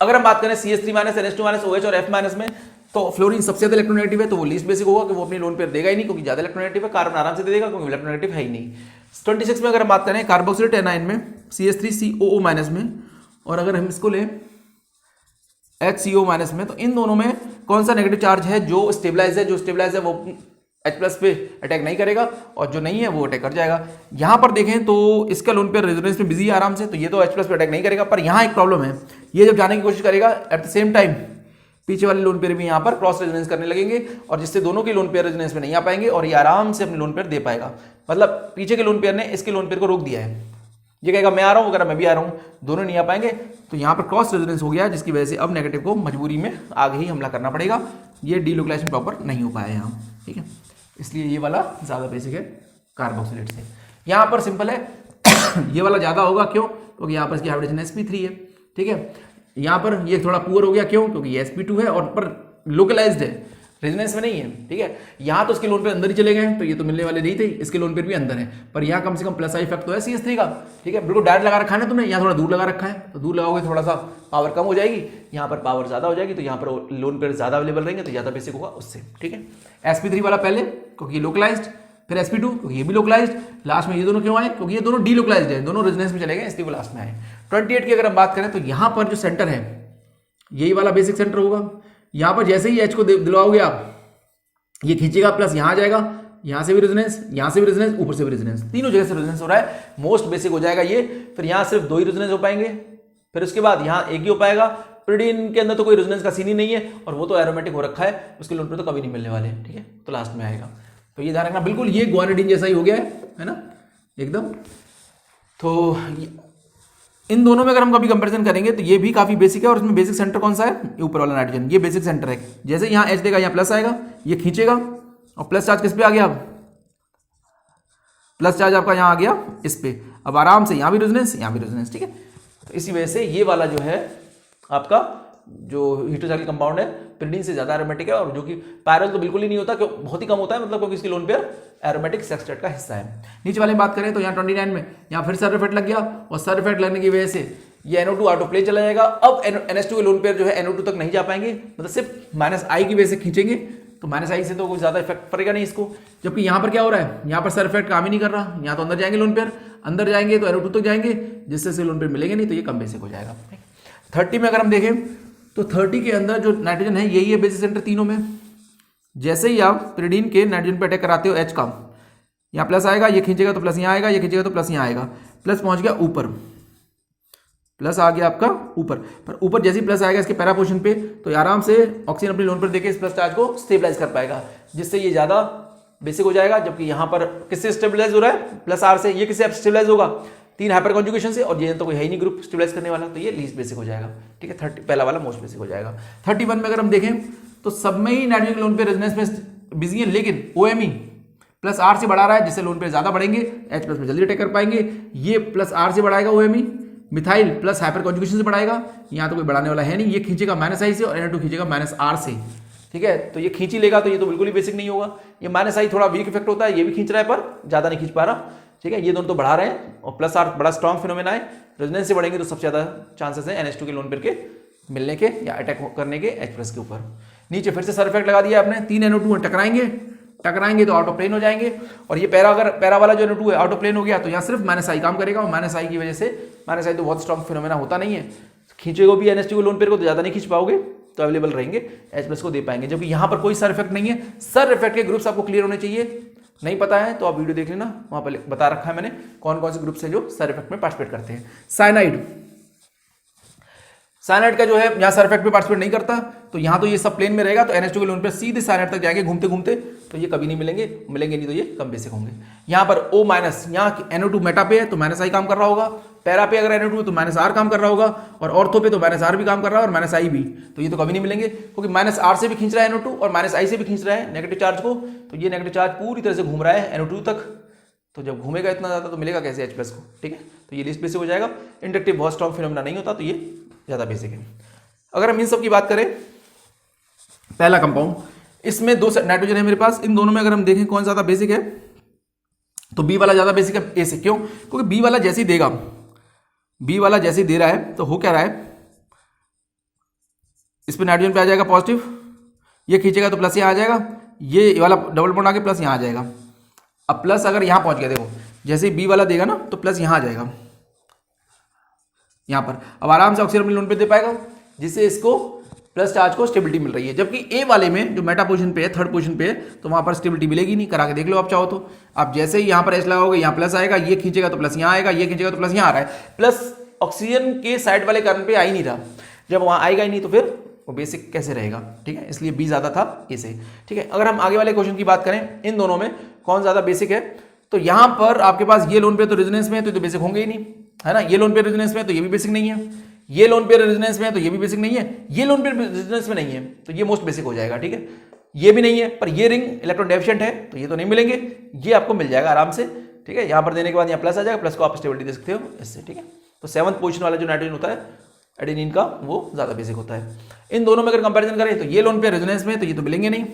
अगर हम बात करें CH3-, NH2-, OH और F- में, तो फ्लोरीन सबसे ज्यादा इलेक्ट्रोनेगेटिव है, तो वो लीस्ट बेसिक होगा कि वो अपनी लोन पेयर देगा ही नहीं, क्योंकि ज्यादा इलेक्ट्रोनेगेटिव है। कार्बन आराम से दे देगा क्योंकि इलेक्ट्रोनेगेटिव है ही नहीं। 26 में अगर हम बात करें कार्बोक्सिलेट एनाइन में CH3COO- में, और अगर हम इसको लें HCO- में, तो इन दोनों में कौन सा नेगेटिव चार्ज है जो स्टेबलाइज है। जो स्टेबलाइज है वो H+ पे अटैक नहीं करेगा, और जो नहीं है वो अटैक कर जाएगा। यहां पर देखें तो इसका लोन पेयर रेजोनेंस में बिजी है आराम से, तो ये तो H+ पे अटैक नहीं करेगा। पर यहां एक प्रॉब्लम है, ये जब जाने की कोशिश करेगा एट द सेम टाइम पीछे वाले लोन पेयर भी यहां पर क्रॉस रेजोनेंस करने लगेंगे, और जिससे दोनों के लोन पेयर रेजोनेंस में नहीं आ पाएंगे, और ये आराम से अपने लोन पेयर दे पाएगा। मतलब पीछे के लोन पेयर ने इसके लोन पेयर को रोक दिया है, ये कहेगा मैं आ रहा हूं, अगर मैं भी आ रहा हूं, दोनों नहीं आ पाएंगे। तो यहां पर क्रॉस रेजोनेंस हो गया, जिसकी वजह से अब नेगेटिव को मजबूरी में आगे ही हमला करना पड़ेगा। ये डीलोकलाइजेशन प्रॉपर नहीं हो पाया यहाँ। ठीक है। इसलिए ये वाला ज्यादा बेसिक है कार्बोक्सिलेट से। यहाँ पर सिंपल है ये वाला ज्यादा होगा। क्यों? क्योंकि यहाँ पर इसकी हाइब्रिडेशन sp3 है। ठीक है। यहाँ पर ये थोड़ा पुअर हो गया। क्यों? क्योंकि ये sp2 है और पर लोकलाइज्ड है, रेजोनेंस में नहीं है। ठीक है। यहाँ तो इसके लोन पे अंदर ही चले गए, तो ये तो मिलने वाले नहीं थे, इसके लोन पे भी अंदर है, पर यहाँ कम से कम +I इफेक्ट तो है CH3 का। ठीक है। बिल्कुल डायरेक्ट लगा रखा है ना तुमने, यहाँ थोड़ा दूर लगा रखा है, तो दूर लगाओगे थोड़ा सा पावर कम हो जाएगी, यहाँ पर पावर ज्यादा हो जाएगी, तो यहाँ पर लोन पेयर ज्यादा अवेलेबल रहेंगे, तो ज्यादा बेसिक होगा उससे। ठीक है। sp3 वाला पहले क्योंकि लोकलाइज्ड, फिर sp2 क्योंकि ये भी लोकलाइज्ड, लास्ट में ये दोनों क्यों आए? क्योंकि ये दोनों डीलोकलाइज्ड है, दोनों रेजोनेंस में चले गए, इसलिए वो लास्ट में आए। 28 की अगर हम बात करें तो यहाँ पर जो सेंटर है यही वाला बेसिक सेंटर होगा। यहाँ पर जैसे ही H को दिलवाओगे आप, ये खींचेगा प्लस यहाँ आ जाएगा, यहाँ से भी रेजोनेंस, यहाँ से भी रेजोनेंस, ऊपर से भी रेजोनेंस, तीनों जगह से रेजोनेंस हो रहा है। मोस्ट बेसिक हो जाएगा ये। फिर यहाँ सिर्फ 2 ही रेजोनेंस हो पाएंगे, फिर उसके बाद यहाँ एक ही हो पाएगा। प्रिडीन के अंदर तो कोई रेजोनेंस का सीन ही नहीं है, और वो तो एरोमेटिक हो रखा है, उसके लोन पे तो कभी नहीं मिलने वाले। ठीक है। तो लास्ट में आएगा, तो ये ध्यान रखना। बिल्कुल ये ग्वानिडीन जैसा ही हो गया है ना एकदम। तो इन दोनों में अगर हम कभी कंपैरिजन करेंगे तो ये भी काफी बेसिक है, और इसमें बेसिक सेंटर कौन सा है? ऊपर वाला नाइट्रोजन, ये बेसिक सेंटर है। जैसे यहाँ H देगा, यहाँ प्लस आएगा, ये खींचेगा, और प्लस चार्ज किस पे आ गया? अब प्लस चार्ज आपका यहाँ आ गया इस पे। अब आराम से यहाँ भी रेजोनेंस, यहाँ भी रेजोनेंस। ठीक है। तो इसी वजह से ये वाला जो है आपका जो हीटोसाइक्लिक कंपाउंड है पिरिडीन से ज्यादा एरोमेटिक है, और जो कि पैरेलल तो बिल्कुल ही नहीं होता, बहुत ही कम होता है, मतलब क्योंकि इसकी लोन पेयर एरोमेटिक सेक्सटेट का हिस्सा है। नीचे वाले बात करें तो यहाँ 29 में यहाँ फिर सर इफेक्ट लग गया, और सर इफेक्ट लगने की वजह से ये NO2 आउट ऑफ प्लेन चला जाएगा। अब NH2 के लोन पेयर जो है NO2 तक नहीं जा पाएंगे, मतलब सिर्फ -I की वजह से खींचेंगे, तो -I से तो कोई ज्यादा इफेक्ट पड़ेगा नहीं इसको। जबकि यहाँ पर क्या हो रहा है, यहाँ पर सर इफेक्ट काम ही नहीं कर रहा, यहाँ तो अंदर जाएंगे लोन पेयर, अंदर जाएंगे तो NO2 तक जाएंगे, जिससे लोन पेयर मिलेंगे नहीं, तो ये कम बेसिक हो जाएगा। 30 में अगर हम देखें तो 30 के अंदर जो नाइट्रोजन है यही है बेसिस सेंटर तीनों में। जैसे ही आप pyridine के नाइट्रोजन पे अटैक कराते हो H का, यहाँ प्लस आएगा, ये खींचेगा तो प्लस यहाँ आएगा, ये खींचेगा तो प्लस यहाँ आएगा, प्लस पहुंच गया ऊपर, प्लस आ गया आपका ऊपर। पर ऊपर जैसे ही प्लस आएगा इसके पैरा पोजीशन पे, तो आराम से ऑक्सीजन अपनी लोन पर देके इस प्लस चार्ज को स्टेबलाइज कर पाएगा, जिससे ये ज्यादा बेसिक हो जाएगा। जबकि यहाँ पर किससे स्टेबलाइज हो रहा है, प्लस R से, ये किससे स्टेबलाइज होगा, 3 हाइपर कॉन्जुगेशन से, और ये तो कोई है ही नहीं ग्रुप स्टेबलाइज करने वाला, तो ये लीस्ट बेसिक हो जाएगा। ठीक है, 30 पहला वाला मोस्ट बेसिक हो जाएगा। 31 में अगर हम देखें तो सब में ही नाइट्रोजन लोन पे रेजोनेंस में बिजी है, लेकिन OMe प्लस R से बढ़ा रहा है, जिससे लोन पे ज्यादा बढ़ेंगे, H प्लस में जल्दी अटैक कर पाएंगे। ये प्लस R से बढ़ाएगा OMe, methyl plus hyper conjugation से बढ़ाएगा, यहाँ तो कोई बढ़ाने वाला है नहीं, ये खींचेगा -I से और NO2 खींचेगा -R से। ठीक है, तो ये खींच ही लेगा, तो ये तो बिल्कुल ही बेसिक नहीं होगा। ये -I थोड़ा वीक इफेक्ट होता है, ये भी खींच रहा है पर ज्यादा नहीं खींच पा रहा। ठीक है, ये दोनों तो बढ़ा रहे हैं, और प्लस R बड़ा स्ट्रॉन्ग फिनोमेना है, रेजोनेंस से बढ़ेंगे तो सबसे ज्यादा चांसेस है NH2 के लोन पेयर के मिलने के या अटैक करने के H प्लस के ऊपर। नीचे फिर से सर इफेक्ट लगा दिया आपने, 3 NO2 टकराएंगे तो आउट ऑफ प्लेन हो जाएंगे, और ये पैरा अगर पैरा वाला जो NO2 है आउट ऑफ प्लेन हो गया, तो यहाँ सिर्फ -I काम करेगा, और -I की वजह से, -I तो बहुत स्ट्रॉन्ग फिनोमेना होता नहीं है, खींचेगा भी NH2 के लोन पेयर को तो ज्यादा नहीं खींच पाओगे, तो अवेलेबल रहेंगे, H प्लस को दे पाएंगे। जबकि यहाँ पर कोई सर इफेक्ट नहीं है। सर इफेक्ट के ग्रुप्स आपको क्लियर होने चाहिए, नहीं पता है तो आप वीडियो देख लेना, वहां पर बता रखा है मैंने कौन कौन से ग्रुप्स है जो सर इफेक्ट में पार्टिसिपेट करते हैं। साइनाइड का जो है यहाँ सर इफेक्ट में पार्टिसिपेट नहीं करता, तो यहाँ तो ये सब प्लेन में रहेगा, तो NH2 के लोन पे सीधे साइनाइड तक जाएंगे घूमते घूमते, तो ये कभी नहीं मिलेंगे नहीं, तो ये कम बेसिक होंगे। यहाँ पर O-, यहाँ NO2 मेटा पे है तो -I काम कर रहा होगा, पैरा पे अगर NO2 है तो -R काम कर रहा होगा, और ऑर्थो पे तो -R भी काम कर रहा है और -I भी, तो ये तो कभी नहीं मिलेंगे, क्योंकि -R से भी खींच रहा है NO2 और -I से भी खींच रहा है नेगेटिव चार्ज को, तो ये नेगेटिव चार्ज पूरी तरह से घूम रहा है NO2 तक, तो जब घूमेगा इतना ज्यादा तो मिलेगा कैसे H प्लस को। ठीक है, तो ये लिस्ट बेसिक हो जाएगा। इंडक्टिव बहुत स्ट्रॉन्ग फिनोमेना नहीं होता, तो ये ज्यादा बेसिक है। अगर हम इन सब की बात करें, पहला कंपाउंड, इसमें 2 नाइट्रोजन है मेरे पास, इन दोनों में अगर हम देखें कौन ज्यादा बेसिक है, तो बी वाला ज्यादा बेसिक है ए से। क्यों? क्योंकि बी वाला जैसे ही देगा, बी वाला जैसे ही दे रहा है तो हो क्या रहा है, इस पे नाइट्रोजन पे आ जाएगा पॉजिटिव, ये खींचेगा तो प्लस यहाँ आ जाएगा, ये वाला डबल बॉन्ड आके प्लस यहाँ आ जाएगा। अब प्लस अगर यहाँ पहुंच गया, देखो जैसे ही बी वाला देगा ना तो प्लस यहाँ आ जाएगा यहाँ पर, अब आराम से ऑक्सीजन अपने लोन पे दे पाएगा, जिससे इसको प्लस चार्ज को स्टेबिलिटी मिल रही है। जबकि ए वाले में जो मेटा पोजीशन पे है, थर्ड पोजीशन पे है, तो वहां पर स्टेबिलिटी मिलेगी नहीं, करा के देख लो आप चाहो तो। आप जैसे ही यहाँ पर एच लगाओगे, यहाँ प्लस आएगा, ये खींचेगा तो प्लस यहाँ आएगा, ये खींचेगा तो प्लस यहाँ आ रहा है, प्लस ऑक्सीजन के साइड वाले कार्बन पे आ ही नहीं रहा। जब वहां आएगा ही नहीं तो फिर वो बेसिक कैसे रहेगा। ठीक है, इसलिए बी ज्यादा था ए से। ठीक है, अगर हम आगे वाले क्वेश्चन की बात करें, इन दोनों में कौन ज्यादा बेसिक है, तो यहां पर आपके पास ये लोन पे तो रेजोनेंस में है, तो ये तो बेसिक होंगे ही नहीं, है ना। ये लोन पे रेजोनेंस में है तो ये भी बेसिक नहीं है, ये लोन पेयर रेजोनेंस में है तो ये भी बेसिक नहीं है, ये लोन पेयर रेजोनेंस में नहीं है तो ये मोस्ट बेसिक हो जाएगा। ठीक है, ये भी नहीं है, पर ये रिंग इलेक्ट्रॉन डेफिशिएंट है तो ये तो नहीं मिलेंगे, ये आपको मिल जाएगा आराम से। ठीक है, यहां पर देने के बाद यहाँ प्लस आ जाएगा, प्लस को आप स्टेबिलिटी दे सकते हो इससे। ठीक है, तो 7th पोजीशन वाला जो नाइट्रोजन होता है एडेनिन का, वो ज्यादा बेसिक होता है। इन दोनों में अगर कंपैरिजन करें तो ये लोन पेयर रेजोनेंस में तो ये तो मिलेंगे नहीं,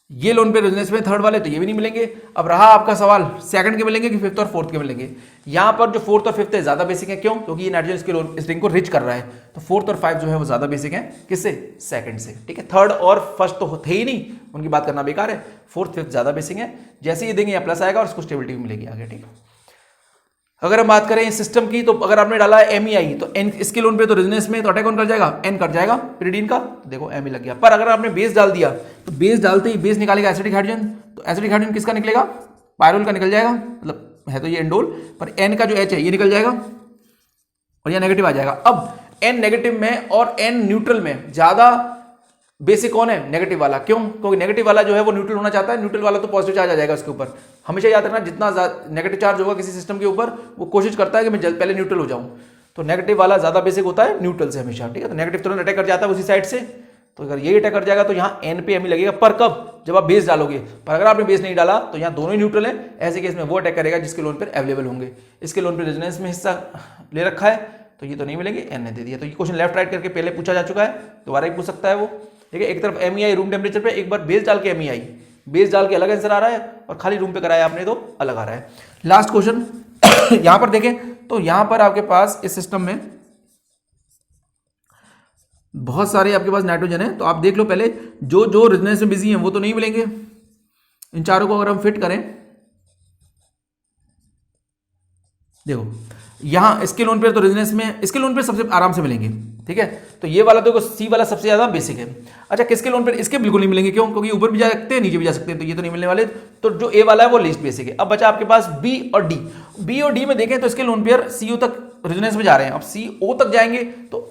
ये लोन पे रेजोनेंस में थर्ड वाले तो ये भी नहीं मिलेंगे। अब रहा आपका सवाल सेकंड के मिलेंगे कि फिफ्थ और फोर्थ के मिलेंगे। यहां पर जो फोर्थ और फिफ्थ है ज्यादा बेसिक है, क्यों? क्योंकि ये नाइट्रोजन इसके लोन इस रिंग को रिच कर रहा है, तो फोर्थ और 5 जो है वो ज्यादा बेसिक है। किससे? सेकंड से। ठीक है, थर्ड और फर्स्ट तो थे ही नहीं, उनकी बात करना बेकार है। फोर्थ फिफ्थ ज्यादा बेसिक है, जैसे ये देंगे या प्लस आएगा और उसको स्टेबिलिटी भी मिलेगी आगे। ठीक है, अगर हम बात करें इस सिस्टम की, तो अगर आपने डाला है MEI तो एन इसके लोन पे तो रेजोनेंस में तो अटैक कौन कर जाएगा? एन कर जाएगा पिरिडीन का, देखो एम लग गया। पर अगर आपने बेस डाल दिया तो बेस डालते ही बेस निकालेगा एसिडिक हाइड्रोजन, तो एसिडिक हाइड्रोजन किसका निकलेगा? पायरोल का निकल जाएगा, मतलब है तो ये एंडोल, पर एन का जो H है ये निकल जाएगा और ये नेगेटिव आ जाएगा। अब एन नेगेटिव में और एन न्यूट्रल में ज्यादा बेसिक कौन है? नेगेटिव वाला। क्यों? क्योंकि नेगेटिव वाला जो है वो न्यूट्रल होना चाहता है, न्यूट्रल वाला तो पॉजिटिव चार्ज आ जाएगा उसके ऊपर। हमेशा याद रखना, जितना नेगेटिव चार्ज होगा किसी सिस्टम के ऊपर वो कोशिश करता है कि मैं पहले न्यूट्रल हो जाऊं, तो नेगेटिव वाला ज्यादा बेसिक होता है न्यूट्रल से हमेशा। ठीक है, तो नेगेटिव तुरंत अटैक कर जाता है उसी साइड से, तो अगर ये अटैक कर जाएगा तो यहाँ एन पे एम लगेगा। पर कब? जब आप बेस डालोगे। पर अगर आपने बेस नहीं डाला तो यहाँ दोनों ही न्यूट्रल है, ऐसे केस में वो अटैक करेगा जिसके लोन पर अवेलेबल होंगे। इसके लोन पर रेजोनेंस में हिस्सा ले रखा है तो ये तो नहीं मिलेंगे, एन ने दे दिया। तो ये क्वेश्चन लेफ्ट राइट करके पहले पूछा जा चुका है, दोबारा ही पूछ सकता है वो। ठीक है, एक तरफ MEI रूम टेम्परेचर पे, एक बार बेस डाल के MEI, बेस डाल के अलग आंसर आ रहा है और खाली रूम पे कराया आपने तो अलग आ रहा है। लास्ट क्वेश्चन यहां पर देखें तो यहां पर आपके पास इस सिस्टम में बहुत सारे आपके पास नाइट्रोजन है, तो आप देख लो पहले जो जो रेजोनेंस में बिजी हैं वो तो नहीं मिलेंगे। इन चारों को अगर हम फिट करें, देखो यहां इसके लोन पेयर तो रेजोनेंस में, इसके लोन पेयर सबसे आराम से मिलेंगे, ठीक है। तो ये वाला देखो सी वाला सबसे ज्यादा बेसिक है। अच्छा किसके लोन पेयर, इसके बिल्कुल नहीं मिलेंगे, क्यों? क्योंकि ऊपर भी जा सकते हैं नीचे भी जा सकते हैं, तो ये तो नहीं मिलने वाले। तो जो ए वाला है वो लीस्ट बेसिक है। अब बचा आपके पास बी और डी। बी और डी में देखें तो इसके लोन पेयर सी ओ तक रेजोनेंस में जा रहे हैं। अब सी ओ तक जाएंगे तो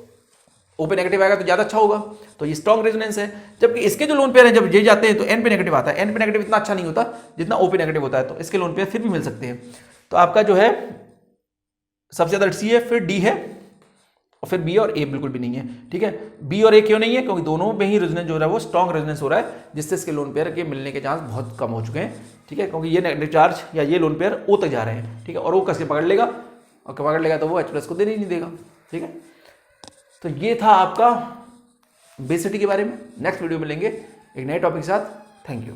ओ पे नेगेटिव आएगा तो ज्यादा अच्छा होगा, तो ये स्ट्रॉन्ग रेजोनेंस है। जबकि इसके जो लोन पेयर हैं जब ये जाते हैं तो एन पे नेगेटिव आता है। एन पे नेगेटिव इतना अच्छा नहीं होता जितना ओ पे नेगेटिव होता है, तो इसके लोन पेयर फिर भी मिल सकते हैं। तो आपका जो है सबसे ज्यादा सी है, फिर डी है, और फिर बी और ए बिल्कुल भी नहीं है, ठीक है। बी और ए क्यों नहीं है? क्योंकि दोनों में ही रेजोनेंस जो हो रहा है वो स्ट्रॉन्ग रेजोनेंस हो रहा है, जिससे इसके लोन पेयर के मिलने के चांस बहुत कम हो चुके हैं, ठीक है। क्योंकि ये नेगेटिव चार्ज या ये लोन पेयर ओ तक जा रहे हैं, ठीक है, और वो कस के पकड़ लेगा, और पकड़ लेगा तो वो H प्लस को देने ही नहीं देगा, ठीक है। तो ये था आपका बेसिसिटी के बारे में। नेक्स्ट वीडियो में मिलेंगे एक नए टॉपिक के साथ। Thank you.